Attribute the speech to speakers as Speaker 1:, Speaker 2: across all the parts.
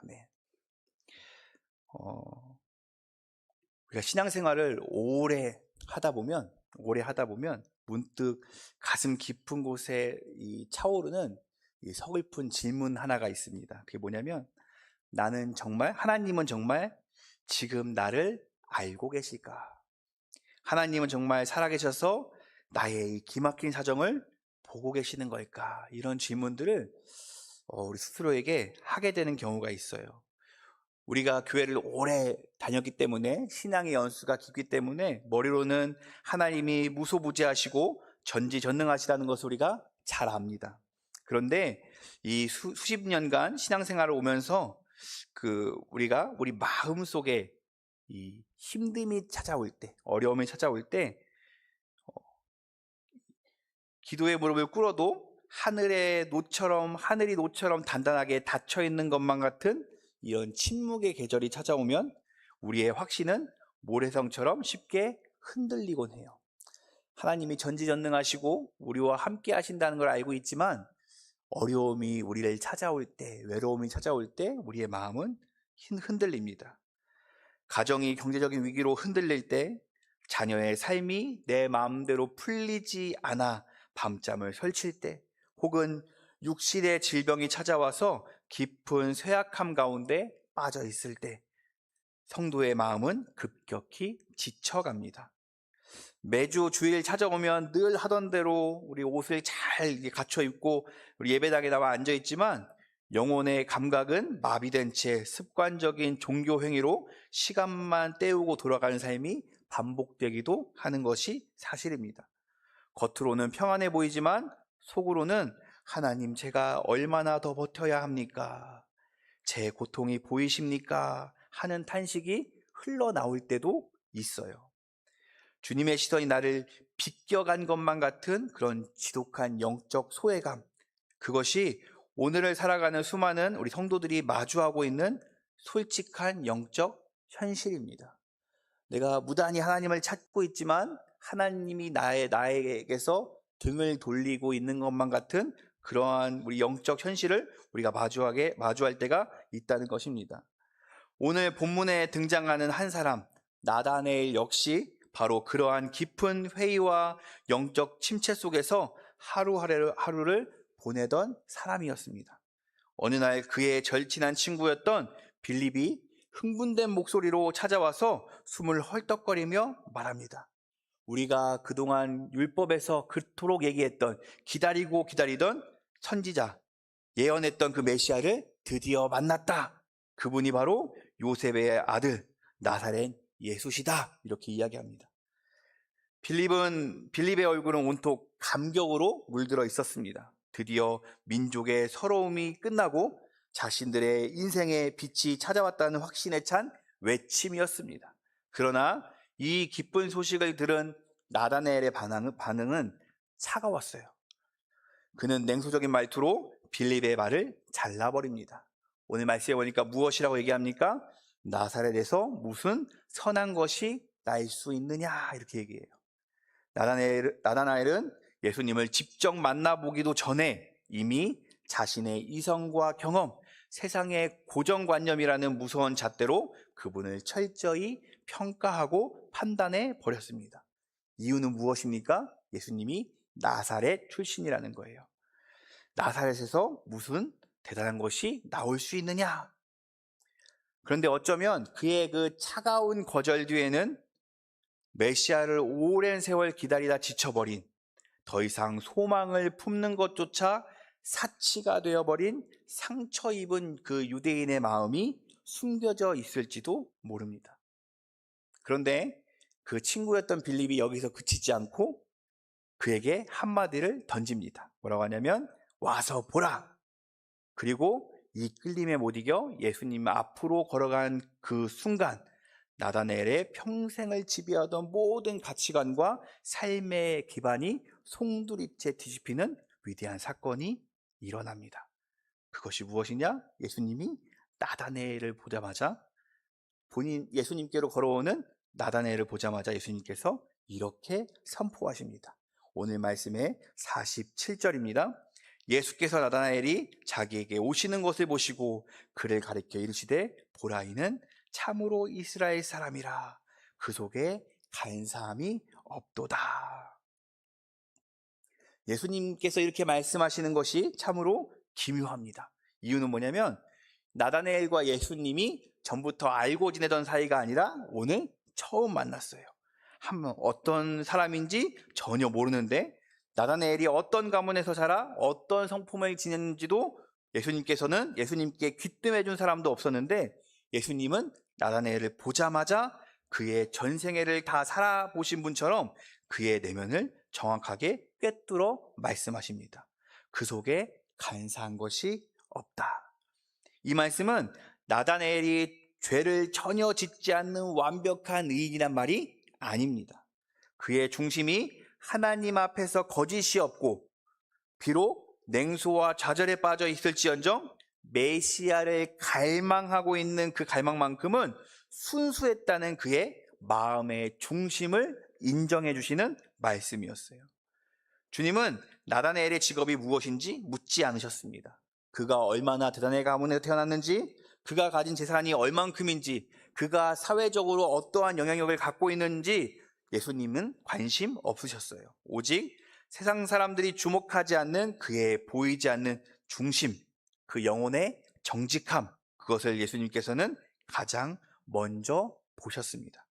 Speaker 1: 아멘. 우리가 신앙생활을 오래 하다 보면 문득 가슴 깊은 곳에 차오르는 이 서글픈 질문 하나가 있습니다. 그게 뭐냐면, 하나님은 정말 지금 나를 알고 계실까? 하나님은 정말 살아계셔서 나의 이 기막힌 사정을 보고 계시는 걸까? 이런 질문들을 우리 스스로에게 하게 되는 경우가 있어요. 우리가 교회를 오래 다녔기 때문에, 신앙의 연수가 깊기 때문에 머리로는 하나님이 무소부재하시고 전지전능하시다는 것을 우리가 잘 압니다. 그런데 이 수십 년간 신앙생활을 오면서 우리가 우리 마음 속에 이 힘듦이 찾아올 때, 어려움이 찾아올 때, 기도의 무릎을 꿇어도 하늘이 노처럼 단단하게 닫혀 있는 것만 같은 이런 침묵의 계절이 찾아오면 우리의 확신은 모래성처럼 쉽게 흔들리곤 해요. 하나님이 전지전능하시고 우리와 함께 하신다는 걸 알고 있지만, 어려움이 우리를 찾아올 때, 외로움이 찾아올 때 우리의 마음은 흔들립니다. 가정이 경제적인 위기로 흔들릴 때, 자녀의 삶이 내 마음대로 풀리지 않아 밤잠을 설칠 때, 혹은 육신의 질병이 찾아와서 깊은 쇠약함 가운데 빠져 있을 때, 성도의 마음은 급격히 지쳐갑니다. 매주 주일 찾아오면 늘 하던 대로 우리 옷을 잘 갖춰 입고 우리 예배당에 나와 앉아 있지만, 영혼의 감각은 마비된 채 습관적인 종교 행위로 시간만 때우고 돌아가는 삶이 반복되기도 하는 것이 사실입니다. 겉으로는 평안해 보이지만 속으로는, 하나님, 제가 얼마나 더 버텨야 합니까? 제 고통이 보이십니까? 하는 탄식이 흘러나올 때도 있어요. 주님의 시선이 나를 비껴간 것만 같은 그런 지독한 영적 소외감, 그것이 오늘을 살아가는 수많은 우리 성도들이 마주하고 있는 솔직한 영적 현실입니다. 내가 무단히 하나님을 찾고 있지만 하나님이 나에게서 등을 돌리고 있는 것만 같은 그러한 우리 영적 현실을 우리가 마주할 때가 있다는 것입니다. 오늘 본문에 등장하는 한 사람, 나다네엘 역시 바로 그러한 깊은 회의와 영적 침체 속에서 하루를 보내던 사람이었습니다. 어느 날 그의 절친한 친구였던 빌립이 흥분된 목소리로 찾아와서 숨을 헐떡거리며 말합니다. 우리가 그동안 율법에서 그토록 얘기했던, 기다리던 선지자, 예언했던 그 메시아를 드디어 만났다. 그분이 바로 요셉의 아들 나사렛 예수시다. 이렇게 이야기합니다. 빌립의 얼굴은 온통 감격으로 물들어 있었습니다. 드디어 민족의 서러움이 끝나고 자신들의 인생의 빛이 찾아왔다는 확신에 찬 외침이었습니다. 그러나 이 기쁜 소식을 들은 나다네엘의 반응은 차가웠어요. 그는 냉소적인 말투로 빌립의 말을 잘라버립니다. 오늘 말씀에 보니까 무엇이라고 얘기합니까? 나사렛에서 무슨 선한 것이 날 수 있느냐, 이렇게 얘기해요. 나다나엘은 예수님을 직접 만나보기도 전에 이미 자신의 이성과 경험, 세상의 고정관념이라는 무서운 잣대로 그분을 철저히 평가하고 판단해 버렸습니다. 이유는 무엇입니까? 예수님이 나사렛 출신이라는 거예요. 나사렛에서 무슨 대단한 것이 나올 수 있느냐? 그런데 어쩌면 그의 그 차가운 거절 뒤에는 메시아를 오랜 세월 기다리다 지쳐버린, 더 이상 소망을 품는 것조차 사치가 되어버린 상처 입은 그 유대인의 마음이 숨겨져 있을지도 모릅니다. 그런데 그 친구였던 빌립이 여기서 그치지 않고 그에게 한마디를 던집니다. 뭐라고 하냐면, 와서 보라. 그리고 이 끌림에 못 이겨 예수님 앞으로 걸어간 그 순간, 나다네엘의 평생을 지배하던 모든 가치관과 삶의 기반이 송두리째 뒤집히는 위대한 사건이 일어납니다. 그것이 무엇이냐? 예수님이 나다네엘을 보자마자, 예수님께로 걸어오는 나다네엘을 보자마자 예수님께서 이렇게 선포하십니다. 오늘 말씀의 47절입니다. 예수께서 나다나엘이 자기에게 오시는 것을 보시고 그를 가리켜 이르시되 보라 이는 참으로 이스라엘 사람이라 그 속에 간사함이 없도다. 예수님께서 이렇게 말씀하시는 것이 참으로 기묘합니다. 이유는 뭐냐면 나다나엘과 예수님이 전부터 알고 지내던 사이가 아니라 오늘 처음 만났어요. 어떤 사람인지 전혀 모르는데 나다나엘이 어떤 가문에서 자라 어떤 성품을 지녔는지도 예수님께 귀뜸해 준 사람도 없었는데 예수님은 나다나엘을 보자마자 그의 전생애를 다 살아보신 분처럼 그의 내면을 정확하게 꿰뚫어 말씀하십니다. 그 속에 간사한 것이 없다. 이 말씀은 나다나엘이 죄를 전혀 짓지 않는 완벽한 의인이란 말이 아닙니다. 그의 중심이 하나님 앞에서 거짓이 없고 비록 냉소와 좌절에 빠져 있을지언정 메시아를 갈망하고 있는 그 갈망만큼은 순수했다는 그의 마음의 중심을 인정해 주시는 말씀이었어요. 주님은 나다나엘의 직업이 무엇인지 묻지 않으셨습니다. 그가 얼마나 대단한 가문에서 태어났는지, 그가 가진 재산이 얼만큼인지, 그가 사회적으로 어떠한 영향력을 갖고 있는지 예수님은 관심 없으셨어요. 오직 세상 사람들이 주목하지 않는 그의 보이지 않는 중심, 그 영혼의 정직함, 그것을 예수님께서는 가장 먼저 보셨습니다.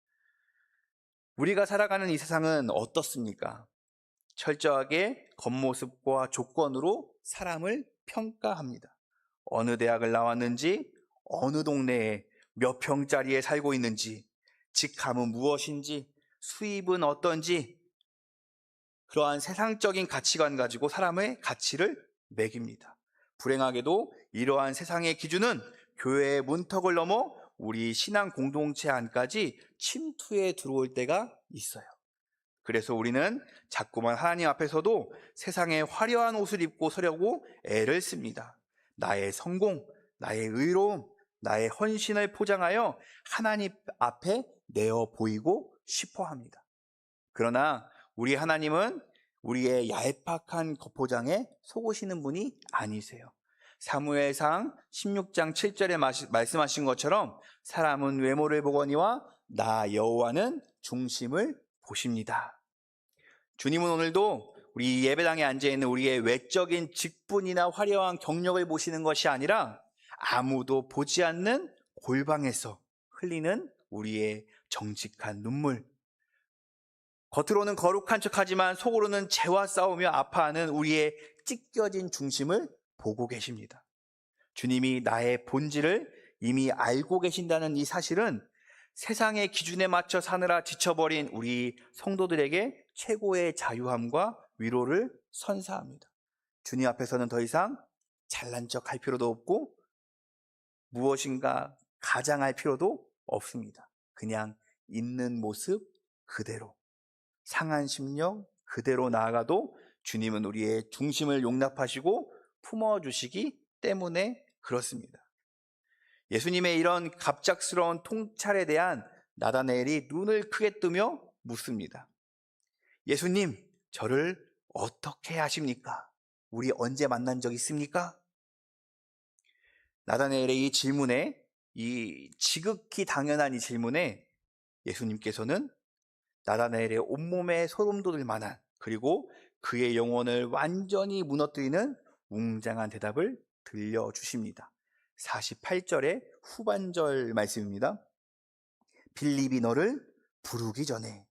Speaker 1: 우리가 살아가는 이 세상은 어떻습니까? 철저하게 겉모습과 조건으로 사람을 평가합니다. 어느 대학을 나왔는지, 어느 동네에 몇 평짜리에 살고 있는지, 직함은 무엇인지, 수입은 어떤지, 그러한 세상적인 가치관 가지고 사람의 가치를 매깁니다. 불행하게도 이러한 세상의 기준은 교회의 문턱을 넘어 우리 신앙 공동체 안까지 침투해 들어올 때가 있어요. 그래서 우리는 자꾸만 하나님 앞에서도 세상의 화려한 옷을 입고 서려고 애를 씁니다. 나의 성공, 나의 의로움, 나의 헌신을 포장하여 하나님 앞에 내어 보이고 싶어 합니다. 그러나 우리 하나님은 우리의 얄팍한 겉포장에 속으시는 분이 아니세요. 사무엘상 16장 7절에 말씀하신 것처럼 사람은 외모를 보거니와 나 여호와는 중심을 보십니다. 주님은 오늘도 우리 예배당에 앉아있는 우리의 외적인 직분이나 화려한 경력을 보시는 것이 아니라 아무도 보지 않는 골방에서 흘리는 우리의 정직한 눈물, 겉으로는 거룩한 척하지만 속으로는 죄와 싸우며 아파하는 우리의 찢겨진 중심을 보고 계십니다. 주님이 나의 본질을 이미 알고 계신다는 이 사실은 세상의 기준에 맞춰 사느라 지쳐버린 우리 성도들에게 최고의 자유함과 위로를 선사합니다. 주님 앞에서는 더 이상 잘난 척 할 필요도 없고 무엇인가 가장할 필요도 없습니다. 그냥 있는 모습 그대로, 상한 심령 그대로 나아가도 주님은 우리의 중심을 용납하시고 품어주시기 때문에 그렇습니다. 예수님의 이런 갑작스러운 통찰에 대한 나다나엘이 눈을 크게 뜨며 묻습니다. 예수님, 저를 어떻게 아십니까? 우리 언제 만난 적 있습니까? 나다나엘의 이 질문에, 이 지극히 당연한 이 질문에 예수님께서는 나다나엘의 온몸에 소름 돋을 만한, 그리고 그의 영혼을 완전히 무너뜨리는 웅장한 대답을 들려주십니다. 48절의 후반절 말씀입니다. 빌립이 너를 부르기 전에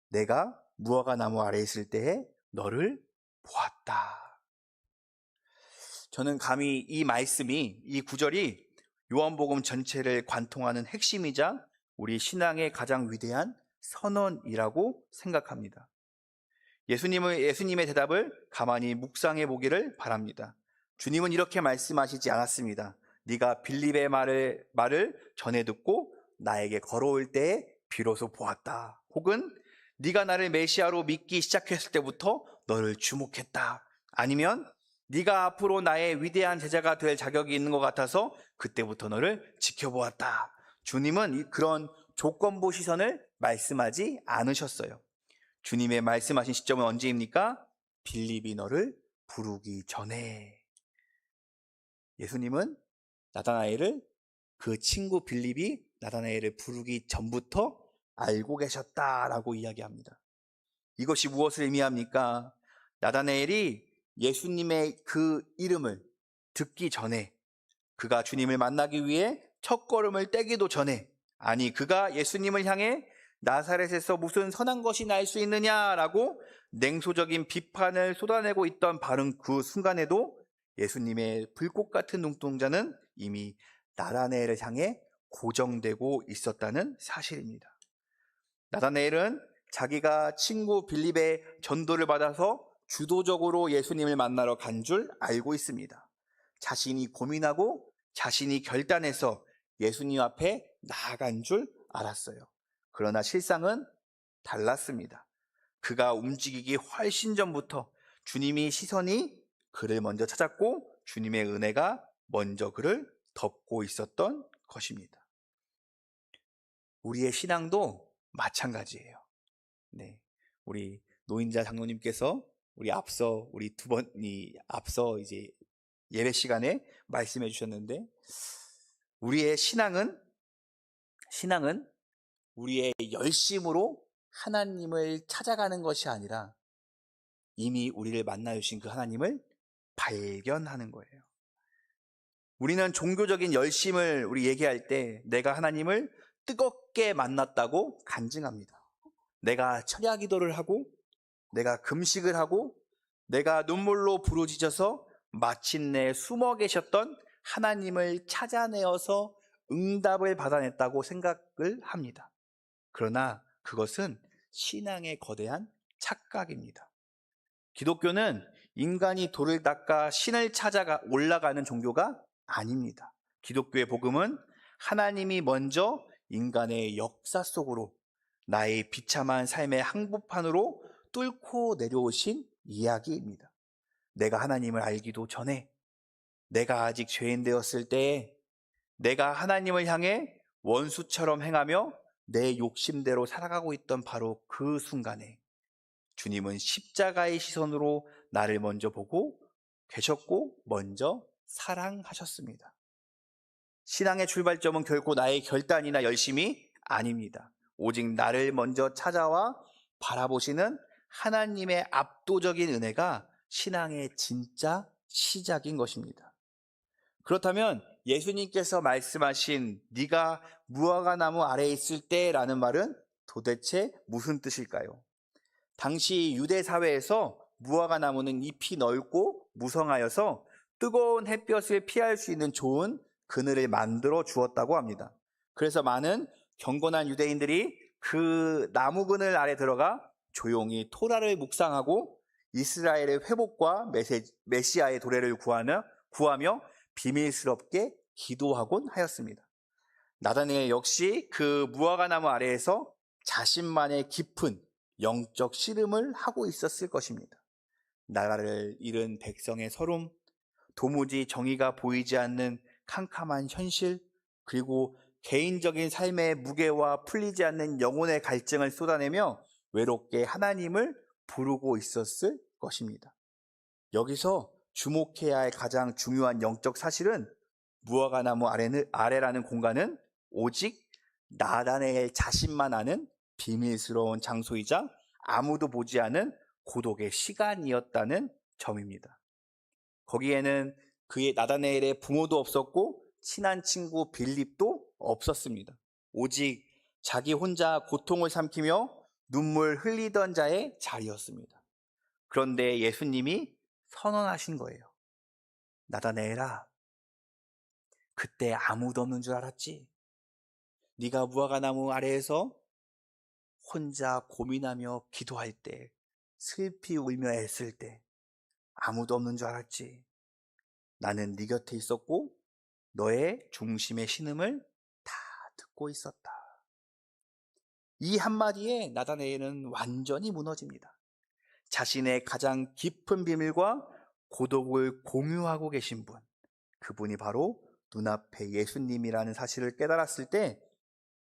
Speaker 1: 내가 무화과 나무 아래에 있을 때에 너를 보았다. 저는 감히 이 말씀이, 이 구절이 요한복음 전체를 관통하는 핵심이자 우리 신앙의 가장 위대한 선언이라고 생각합니다. 예수님의 대답을 가만히 묵상해 보기를 바랍니다. 주님은 이렇게 말씀하시지 않았습니다. 네가 빌립의 말을 전해 듣고 나에게 걸어올 때에 비로소 보았다. 혹은 네가 나를 메시아로 믿기 시작했을 때부터 너를 주목했다. 아니면 네가 앞으로 나의 위대한 제자가 될 자격이 있는 것 같아서 그때부터 너를 지켜보았다. 주님은 그런 조건부 시선을 말씀하지 않으셨어요. 주님의 말씀하신 시점은 언제입니까? 빌립이 너를 부르기 전에. 예수님은 나다나엘을, 그 친구 빌립이 나다나엘을 부르기 전부터 알고 계셨다라고 이야기합니다. 이것이 무엇을 의미합니까? 나다나엘이 예수님의 그 이름을 듣기 전에, 그가 주님을 만나기 위해 첫걸음을 떼기도 전에, 아니 그가 예수님을 향해 나사렛에서 무슨 선한 것이 날 수 있느냐라고 냉소적인 비판을 쏟아내고 있던 바로 그 순간에도 예수님의 불꽃 같은 눈동자는 이미 나다나엘을 향해 고정되고 있었다는 사실입니다. 나다나엘은 자기가 친구 빌립의 전도를 받아서 주도적으로 예수님을 만나러 간 줄 알고 있습니다. 자신이 고민하고 자신이 결단해서 예수님 앞에 나아간 줄 알았어요. 그러나 실상은 달랐습니다. 그가 움직이기 훨씬 전부터 주님이 시선이 그를 먼저 찾았고 주님의 은혜가 먼저 그를 덮고 있었던 것입니다. 우리의 신앙도 마찬가지예요. 네, 우리 노인자 장로님께서 우리 두 번이 앞서 이제 예배 시간에 말씀해 주셨는데, 우리의 신앙은 우리의 열심으로 하나님을 찾아가는 것이 아니라 이미 우리를 만나 주신 그 하나님을 발견하는 거예요. 우리는 종교적인 열심을 얘기할 때 내가 하나님을 뜨겁게 만났다고 간증합니다. 내가 철야 기도를 하고 내가 금식을 하고 내가 눈물로 부르짖어서 마침내 숨어 계셨던 하나님을 찾아내어서 응답을 받아냈다고 생각을 합니다. 그러나 그것은 신앙의 거대한 착각입니다. 기독교는 인간이 돌을 닦아 신을 찾아 올라가는 종교가 아닙니다. 기독교의 복음은 하나님이 먼저 인간의 역사 속으로 나의 비참한 삶의 한복판으로 뚫고 내려오신 이야기입니다. 내가 하나님을 알기도 전에, 내가 아직 죄인 되었을 때에, 내가 하나님을 향해 원수처럼 행하며 내 욕심대로 살아가고 있던 바로 그 순간에 주님은 십자가의 시선으로 나를 먼저 보고 계셨고 먼저 사랑하셨습니다. 신앙의 출발점은 결코 나의 결단이나 열심이 아닙니다. 오직 나를 먼저 찾아와 바라보시는 하나님의 압도적인 은혜가 신앙의 진짜 시작인 것입니다. 그렇다면 예수님께서 말씀하신 네가 무화과나무 아래에 있을 때라는 말은 도대체 무슨 뜻일까요? 당시 유대 사회에서 무화과나무는 잎이 넓고 무성하여서 뜨거운 햇볕을 피할 수 있는 좋은 그늘을 만들어 주었다고 합니다. 그래서 많은 경건한 유대인들이 그 나무 그늘 아래 들어가 조용히 토라를 묵상하고 이스라엘의 회복과 메시아의 도래를 구하며 비밀스럽게 기도하곤 하였습니다. 나다나엘 역시 그 무화과나무 아래에서 자신만의 깊은 영적 씨름을 하고 있었을 것입니다. 나라를 잃은 백성의 서름, 도무지 정의가 보이지 않는 캄캄한 현실, 그리고 개인적인 삶의 무게와 풀리지 않는 영혼의 갈증을 쏟아내며 외롭게 하나님을 부르고 있었을 것입니다. 여기서 주목해야 할 가장 중요한 영적 사실은 무화과나무 아래라는 공간은 오직 나다나엘 자신만 아는 비밀스러운 장소이자 아무도 보지 않은 고독의 시간이었다는 점입니다. 거기에는 그의 나다나엘의 부모도 없었고 친한 친구 빌립도 없었습니다. 오직 자기 혼자 고통을 삼키며 눈물 흘리던 자의 자리였습니다. 그런데 예수님이 선언하신 거예요. 나다나엘아, 그때 아무도 없는 줄 알았지? 네가 무화과나무 아래에서 혼자 고민하며 기도할 때, 슬피 울며 애쓸 때 아무도 없는 줄 알았지? 나는 네 곁에 있었고 너의 중심의 신음을 다 듣고 있었다. 이 한마디에 나다나엘은 완전히 무너집니다. 자신의 가장 깊은 비밀과 고독을 공유하고 계신 분, 그분이 바로 눈앞에 예수님이라는 사실을 깨달았을 때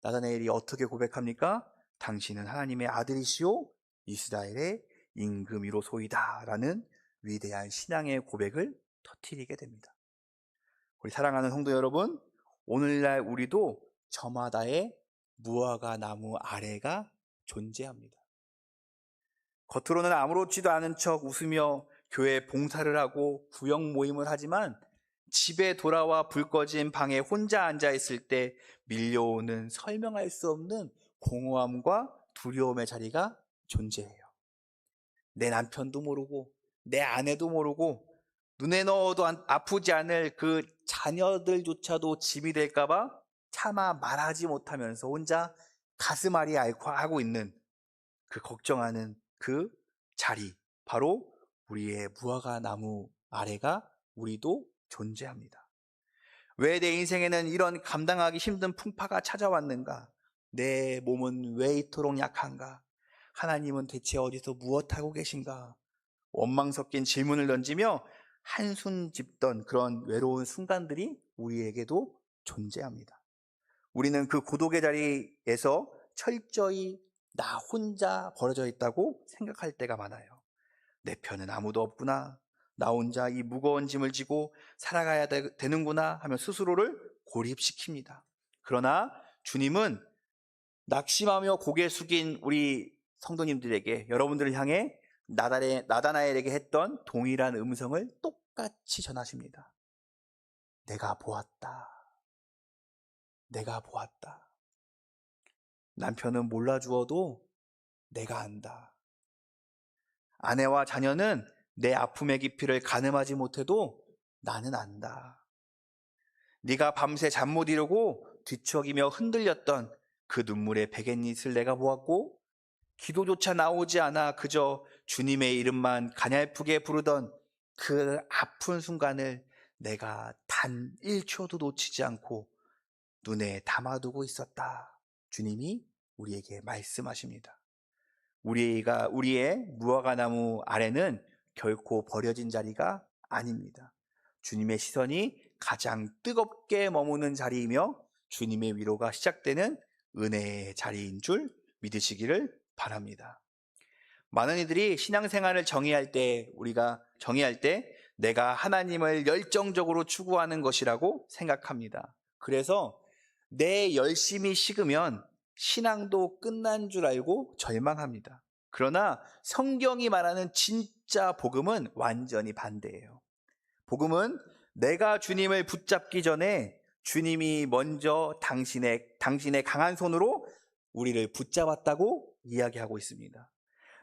Speaker 1: 나다나엘이 어떻게 고백합니까? 당신은 하나님의 아들이시오 이스라엘의 임금이로소이다 라는 위대한 신앙의 고백을 터뜨리게 됩니다. 우리 사랑하는 성도 여러분, 오늘날 우리도 저마다의 무화과 나무 아래가 존재합니다. 겉으로는 아무렇지도 않은 척 웃으며 교회 봉사를 하고 구역 모임을 하지만 집에 돌아와 불 꺼진 방에 혼자 앉아 있을 때 밀려오는 설명할 수 없는 공허함과 두려움의 자리가 존재해요. 내 남편도 모르고 내 아내도 모르고 눈에 넣어도 아프지 않을 그 자녀들조차도 짐이 될까봐 차마 말하지 못하면서 혼자 가슴앓이 앓고 하고 있는 그 걱정하는 그 자리, 바로 우리의 무화과 나무 아래가 우리도 존재합니다. 왜 내 인생에는 이런 감당하기 힘든 풍파가 찾아왔는가? 내 몸은 왜 이토록 약한가? 하나님은 대체 어디서 무엇하고 계신가? 원망 섞인 질문을 던지며 한숨 짓던 그런 외로운 순간들이 우리에게도 존재합니다. 우리는 그 고독의 자리에서 철저히 나 혼자 버려져 있다고 생각할 때가 많아요. 내 편은 아무도 없구나, 나 혼자 이 무거운 짐을 지고 살아가야 되는구나 하며 스스로를 고립시킵니다. 그러나 주님은 낙심하며 고개 숙인 우리 성도님들에게, 여러분들을 향해 나다나엘에게 했던 동일한 음성을 똑같이 전하십니다. 내가 보았다. 내가 보았다. 남편은 몰라주어도 내가 안다. 아내와 자녀는 내 아픔의 깊이를 가늠하지 못해도 나는 안다. 네가 밤새 잠 못 이루고 뒤척이며 흔들렸던 그 눈물의 베갯잎을 내가 보았고, 기도조차 나오지 않아 그저 주님의 이름만 가냘프게 부르던 그 아픈 순간을 내가 단 1초도 놓치지 않고 눈에 담아두고 있었다. 주님이 우리에게 말씀하십니다. 우리의 무화과 나무 아래는 결코 버려진 자리가 아닙니다. 주님의 시선이 가장 뜨겁게 머무는 자리이며 주님의 위로가 시작되는 은혜의 자리인 줄 믿으시기를 바랍니다. 많은 이들이 신앙생활을 우리가 정의할 때 내가 하나님을 열정적으로 추구하는 것이라고 생각합니다. 그래서 내 열심이 식으면 신앙도 끝난 줄 알고 절망합니다. 그러나 성경이 말하는 진짜 복음은 완전히 반대예요. 복음은 내가 주님을 붙잡기 전에 주님이 먼저 당신의 강한 손으로 우리를 붙잡았다고 이야기하고 있습니다.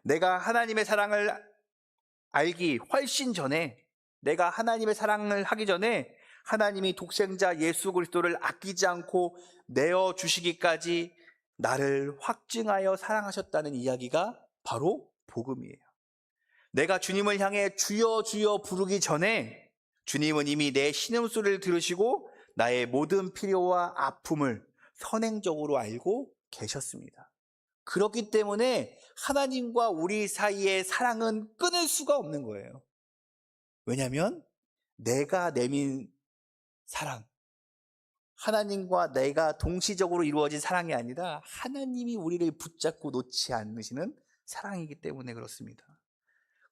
Speaker 1: 내가 하나님의 사랑을 알기 훨씬 전에, 내가 하나님의 사랑을 하기 전에 하나님이 독생자 예수 그리스도를 아끼지 않고 내어주시기까지 나를 확증하여 사랑하셨다는 이야기가 바로 복음이에요. 내가 주님을 향해 주여 주여 부르기 전에 주님은 이미 내 신음소리를 들으시고 나의 모든 필요와 아픔을 선행적으로 알고 계셨습니다. 그렇기 때문에 하나님과 우리 사이의 사랑은 끊을 수가 없는 거예요. 왜냐하면 내가 내민 사랑, 하나님과 내가 동시적으로 이루어진 사랑이 아니라 하나님이 우리를 붙잡고 놓지 않으시는 사랑이기 때문에 그렇습니다.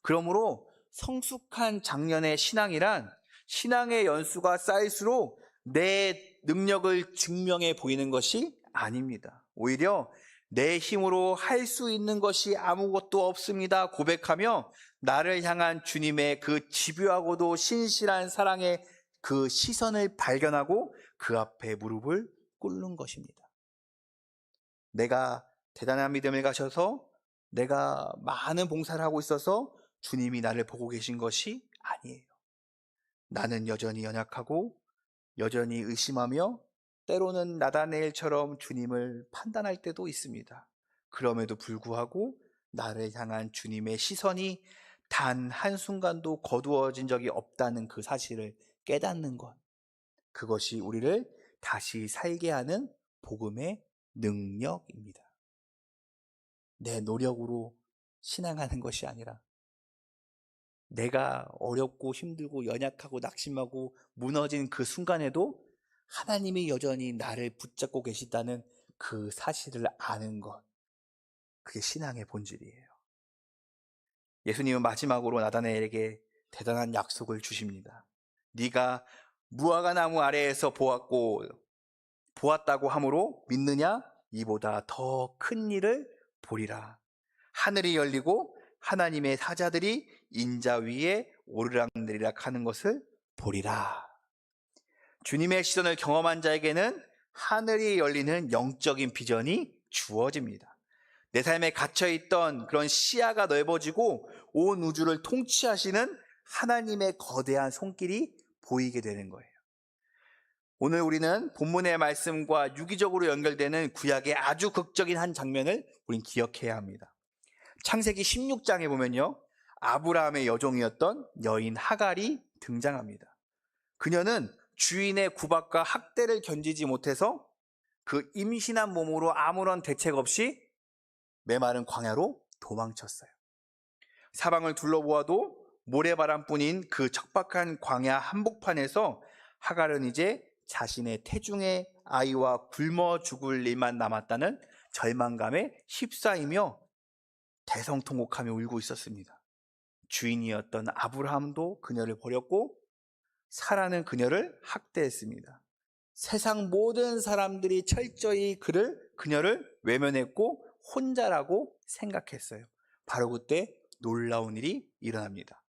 Speaker 1: 그러므로 성숙한 장년의 신앙이란 신앙의 연수가 쌓일수록 내 능력을 증명해 보이는 것이 아닙니다. 오히려 내 힘으로 할 수 있는 것이 아무것도 없습니다 고백하며 나를 향한 주님의 그 집요하고도 신실한 사랑의 그 시선을 발견하고 그 앞에 무릎을 꿇는 것입니다. 내가 대단한 믿음을 가셔서 내가 많은 봉사를 하고 있어서 주님이 나를 보고 계신 것이 아니에요. 나는 여전히 연약하고 여전히 의심하며 때로는 나다네엘처럼 주님을 판단할 때도 있습니다. 그럼에도 불구하고 나를 향한 주님의 시선이 단 한순간도 거두어진 적이 없다는 그 사실을 깨닫는 것, 그것이 우리를 다시 살게 하는 복음의 능력입니다. 내 노력으로 신앙하는 것이 아니라 내가 어렵고 힘들고 연약하고 낙심하고 무너진 그 순간에도 하나님이 여전히 나를 붙잡고 계시다는 그 사실을 아는 것, 그게 신앙의 본질이에요. 예수님은 마지막으로 나다나엘에게 대단한 약속을 주십니다. 네가 무화과 나무 아래에서 보았다고 함으로 믿느냐? 이보다 더 큰 일을 보리라. 하늘이 열리고 하나님의 사자들이 인자 위에 오르락내리락 하는 것을 보리라. 주님의 시선을 경험한 자에게는 하늘이 열리는 영적인 비전이 주어집니다. 내 삶에 갇혀있던 그런 시야가 넓어지고 온 우주를 통치하시는 하나님의 거대한 손길이 보이게 되는 거예요. 오늘 우리는 본문의 말씀과 유기적으로 연결되는 구약의 아주 극적인 한 장면을 우린 기억해야 합니다. 창세기 16장에 보면요, 아브라함의 여종이었던 여인 하갈이 등장합니다. 그녀는 주인의 구박과 학대를 견디지 못해서 그 임신한 몸으로 아무런 대책 없이 메마른 광야로 도망쳤어요. 사방을 둘러보아도 모래바람뿐인 그 척박한 광야 한복판에서 하갈은 이제 자신의 태중의 아이와 굶어 죽을 일만 남았다는 절망감에 휩싸이며 대성통곡하며 울고 있었습니다. 주인이었던 아브라함도 그녀를 버렸고 사라는 그녀를 학대했습니다. 세상 모든 사람들이 철저히 그녀를 외면했고 혼자라고 생각했어요. 바로 그때 놀라운 일이 일어납니다.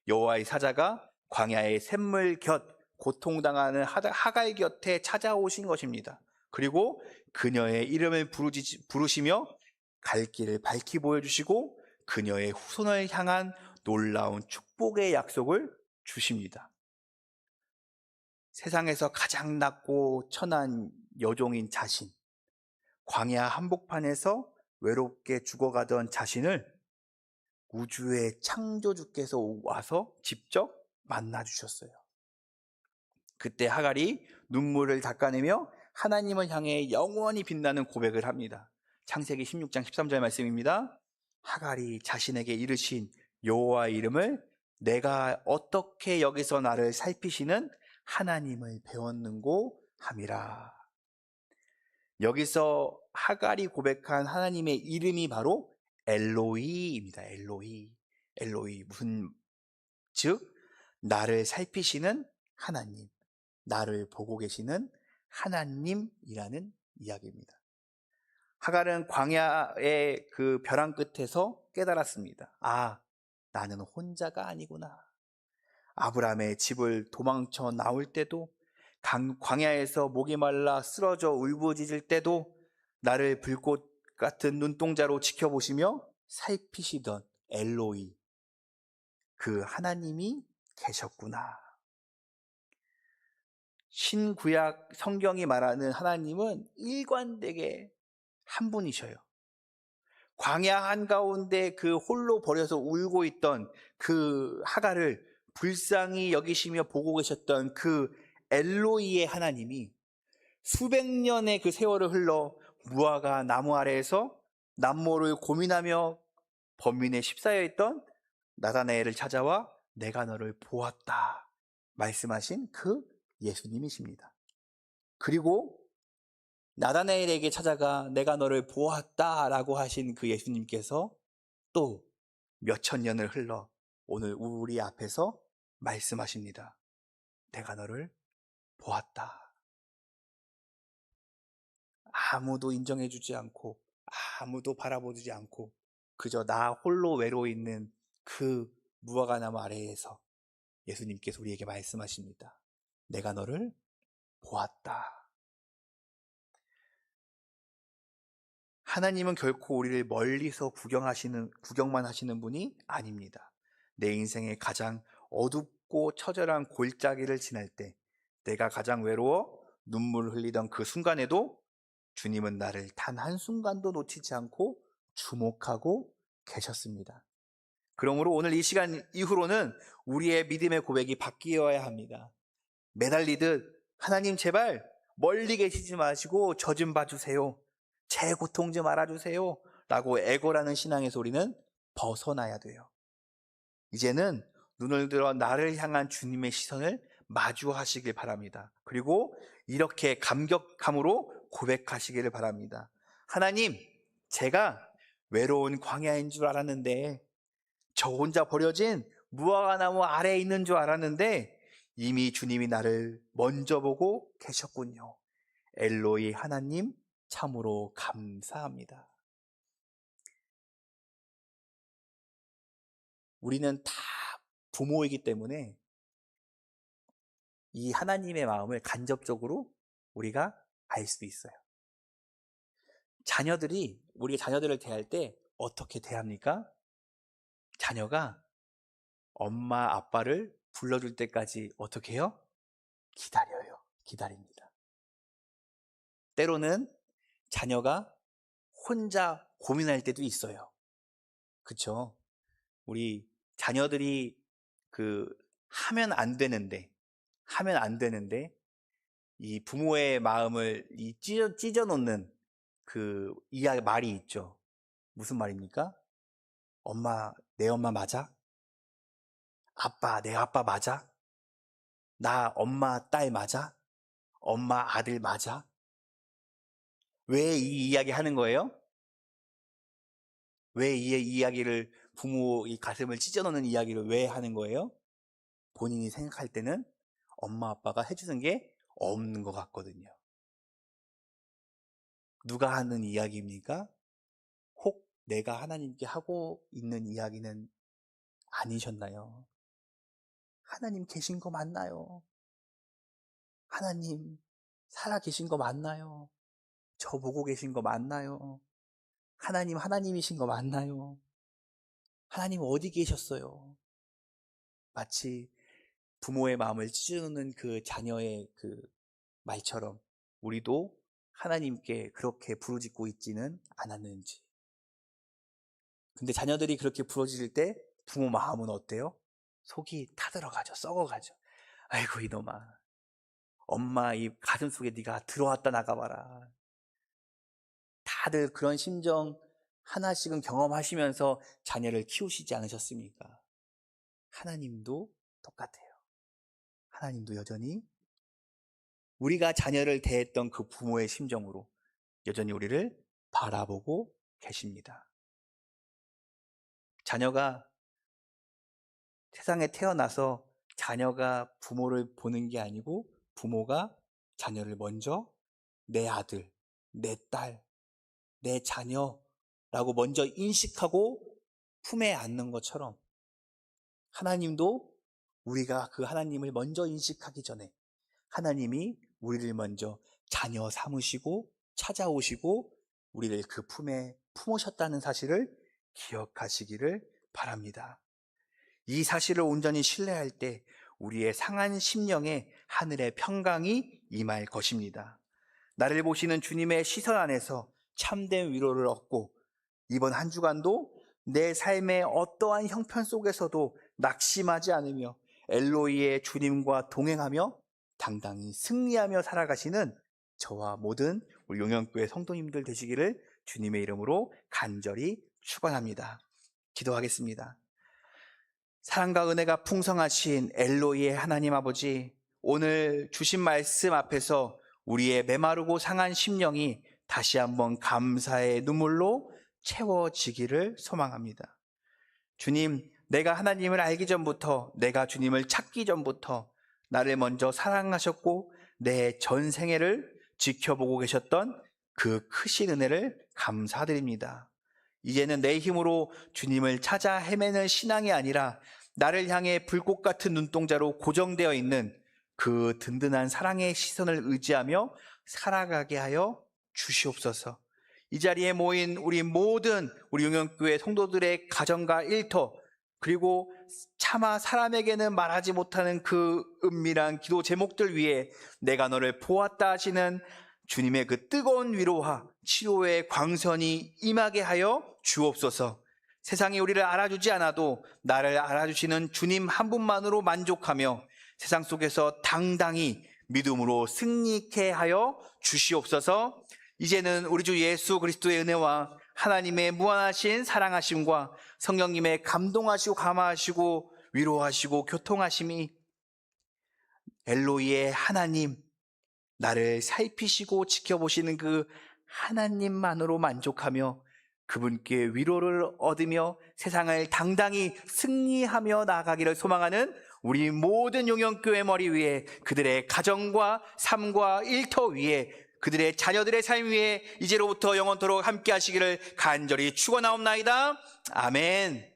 Speaker 1: 여호와의 사자가 광야의 샘물 곁 고통당하는 하갈 곁에 찾아오신 것입니다. 그리고 그녀의 이름을 부르시며 갈 길을 밝히 보여주시고 그녀의 후손을 향한 놀라운 축복의 약속을 주십니다. 세상에서 가장 낮고 천한 여종인 자신, 광야 한복판에서 외롭게 죽어가던 자신을 우주의 창조주께서 와서 직접 만나주셨어요. 그때 하갈이 눈물을 닦아내며 하나님을 향해 영원히 빛나는 고백을 합니다. 창세기 16장 13절 말씀입니다. 하갈이 자신에게 이르신 여호와의 이름을 내가 어떻게 여기서 나를 살피시는 하나님을 배웠는고 함이라. 여기서 하갈이 고백한 하나님의 이름이 바로 엘로히입니다. 엘로히 즉 나를 살피시는 하나님, 나를 보고 계시는 하나님이라는 이야기입니다. 하갈은 광야의 그 벼랑 끝에서 깨달았습니다. 아, 나는 혼자가 아니구나. 아브라함의 집을 도망쳐 나올 때도, 광야에서 목이 말라 쓰러져 울부짖을 때도 나를 불꽃 같은 눈동자로 지켜보시며 살피시던 엘로히, 그 하나님이 계셨구나. 신구약 성경이 말하는 하나님은 일관되게 한 분이셔요. 광야 한가운데 그 홀로 버려서 울고 있던 그 하갈을 불쌍히 여기시며 보고 계셨던 그 엘로히의 하나님이 수백 년의 그 세월을 흘러 무화과 나무 아래에서 남모를 고민하며 번민에 휩싸여 있던 나다나엘을 찾아와 내가 너를 보았다 말씀하신 그 예수님이십니다. 그리고 나다나엘에게 찾아가 내가 너를 보았다 라고 하신 그 예수님께서 또 몇천 년을 흘러 오늘 우리 앞에서 말씀하십니다. 내가 너를 보았다. 아무도 인정해주지 않고 아무도 바라보지 않고 그저 나 홀로 외로워 있는 그 무화과 나무 아래에서 예수님께서 우리에게 말씀하십니다. 내가 너를 보았다. 하나님은 결코 우리를 멀리서 구경만 하시는 분이 아닙니다. 내 인생의 가장 어둡고 처절한 골짜기를 지날 때, 내가 가장 외로워 눈물을 흘리던 그 순간에도 주님은 나를 단 한순간도 놓치지 않고 주목하고 계셨습니다. 그러므로 오늘 이 시간 이후로는 우리의 믿음의 고백이 바뀌어야 합니다. 매달리듯 하나님 제발 멀리 계시지 마시고 저 좀 봐주세요. 제 고통 좀 알아주세요. 라고 애걸하는 신앙의 소리는 벗어나야 돼요. 이제는 눈을 들어 나를 향한 주님의 시선을 마주하시길 바랍니다. 그리고 이렇게 감격함으로 고백하시기를 바랍니다. 하나님, 제가 외로운 광야인 줄 알았는데 저 혼자 버려진 무화과 나무 아래에 있는 줄 알았는데 이미 주님이 나를 먼저 보고 계셨군요. 엘로이 하나님, 참으로 감사합니다. 우리는 다 부모이기 때문에 이 하나님의 마음을 간접적으로 우리가 알 수 있어요. 우리가 자녀들을 대할 때 어떻게 대합니까? 자녀가 엄마, 아빠를 불러줄 때까지 어떻게 해요? 기다립니다. 때로는 자녀가 혼자 고민할 때도 있어요. 그쵸? 우리 자녀들이 하면 안 되는데, 이 부모의 마음을 찢어 놓는 말이 있죠. 무슨 말입니까? 엄마, 내 엄마 맞아? 아빠, 내 아빠 맞아? 나 엄마 딸 맞아? 엄마 아들 맞아? 왜 이 이야기 하는 거예요? 왜 이 이야기를 부모의 가슴을 찢어놓는 이야기를 왜 하는 거예요? 본인이 생각할 때는 엄마 아빠가 해주는 게 없는 것 같거든요. 누가 하는 이야기입니까? 혹 내가 하나님께 하고 있는 이야기는 아니셨나요? 하나님 계신 거 맞나요? 하나님 살아 계신 거 맞나요? 저 보고 계신 거 맞나요? 하나님 하나님이신 거 맞나요? 하나님 어디 계셨어요? 마치 부모의 마음을 찢어놓는 그 자녀의 말처럼 우리도 하나님께 그렇게 부르짖고 있지는 않았는지. 근데 자녀들이 그렇게 부르짖을 때 부모 마음은 어때요? 속이 타들어가죠. 썩어가죠. 아이고 이놈아, 엄마 이 가슴속에 네가 들어왔다 나가봐라. 다들 그런 심정 하나씩은 경험하시면서 자녀를 키우시지 않으셨습니까? 하나님도 똑같아요. 하나님도 여전히 우리가 자녀를 대했던 그 부모의 심정으로 여전히 우리를 바라보고 계십니다. 자녀가 세상에 태어나서 자녀가 부모를 보는 게 아니고 부모가 자녀를 먼저 내 아들, 내 딸, 내 자녀라고 먼저 인식하고 품에 안는 것처럼 하나님도 우리가 그 하나님을 먼저 인식하기 전에 하나님이 우리를 먼저 자녀 삼으시고 찾아오시고 우리를 그 품에 품으셨다는 사실을 기억하시기를 바랍니다. 이 사실을 온전히 신뢰할 때 우리의 상한 심령에 하늘의 평강이 임할 것입니다. 나를 보시는 주님의 시선 안에서 참된 위로를 얻고 이번 한 주간도 내 삶의 어떠한 형편 속에서도 낙심하지 않으며 엘로이의 주님과 동행하며 당당히 승리하며 살아가시는 저와 모든 우리 용영교회 성도님들 되시기를 주님의 이름으로 간절히 축원합니다. 기도하겠습니다. 사랑과 은혜가 풍성하신 엘로이의 하나님 아버지, 오늘 주신 말씀 앞에서 우리의 메마르고 상한 심령이 다시 한번 감사의 눈물로 채워지기를 소망합니다. 주님, 내가 하나님을 알기 전부터, 내가 주님을 찾기 전부터 나를 먼저 사랑하셨고 내 전생애를 지켜보고 계셨던 그 크신 은혜를 감사드립니다. 이제는 내 힘으로 주님을 찾아 헤매는 신앙이 아니라 나를 향해 불꽃 같은 눈동자로 고정되어 있는 그 든든한 사랑의 시선을 의지하며 살아가게 하여 주시옵소서. 이 자리에 모인 우리 모든 우리 용영교회 성도들의 가정과 일터, 그리고 차마 사람에게는 말하지 못하는 그 은밀한 기도 제목들 위에 내가 너를 보았다 하시는 주님의 그 뜨거운 위로와 치료의 광선이 임하게 하여 주옵소서. 세상이 우리를 알아주지 않아도 나를 알아주시는 주님 한 분만으로 만족하며 세상 속에서 당당히 믿음으로 승리케 하여 주시옵소서. 이제는 우리 주 예수 그리스도의 은혜와 하나님의 무한하신 사랑하심과 성령님의 감동하시고 감화하시고 위로하시고 교통하심이 엘로이의 하나님, 나를 살피시고 지켜보시는 그 하나님만으로 만족하며 그분께 위로를 얻으며 세상을 당당히 승리하며 나아가기를 소망하는 우리 모든 용영교회 머리 위에, 그들의 가정과 삶과 일터 위에, 그들의 자녀들의 삶 위에 이제로부터 영원토록 함께 하시기를 간절히 축원하옵나이다. 아멘.